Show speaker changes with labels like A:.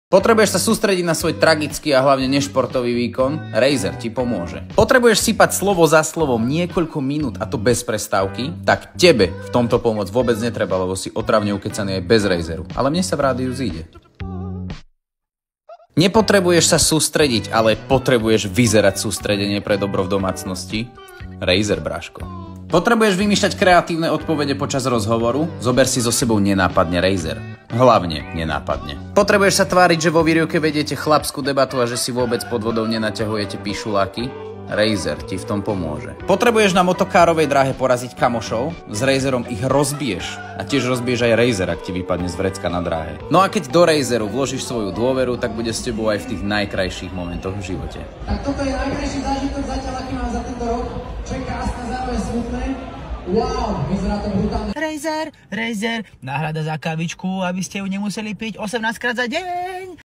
A: Potrebuješ sa sústrediť na svoj tragický a hlavne nešportový výkon? Razer ti pomôže. Potrebuješ sypať slovo za slovom niekoľko minút a to bez prestávky? Tak tebe v tomto pomôcť vôbec netreba, lebo si otravne ukecaný aj bez Razeru. Ale mne sa v rádiu zíde. Nepotrebuješ sa sústrediť, ale potrebuješ vyzerať sústredenie pre dobro v domácnosti? Razer, bráško. Potrebuješ vymýšľať kreatívne odpovede počas rozhovoru? Zober si so sebou nenápadne Razer. Hlavne nenápadne. Potrebuješ sa tváriť, že vo výrivke vediete chlapskú debatu a že si vôbec pod vodou nenaťahujete píšuláky? Razer ti v tom pomôže. Potrebuješ na motokárovej dráhe poraziť kamošov? S Razerom ich rozbiješ. A tiež rozbiješ aj Razer, ak ti vypadne z vrecka na dráhe. No a keď do Razeru vložíš svoju dôveru, tak bude s tebou aj v tých najkrajších momentoch v živote.
B: Tak toto je najkrajší zážitok zatiaľ, aký mám za tento rok. Čo je krásne, zároveň smutné. Wow, vyzerá to brutálne.
C: Razer, náhrada za kávičku, aby ste ju nemuseli piť 18 krát za deň.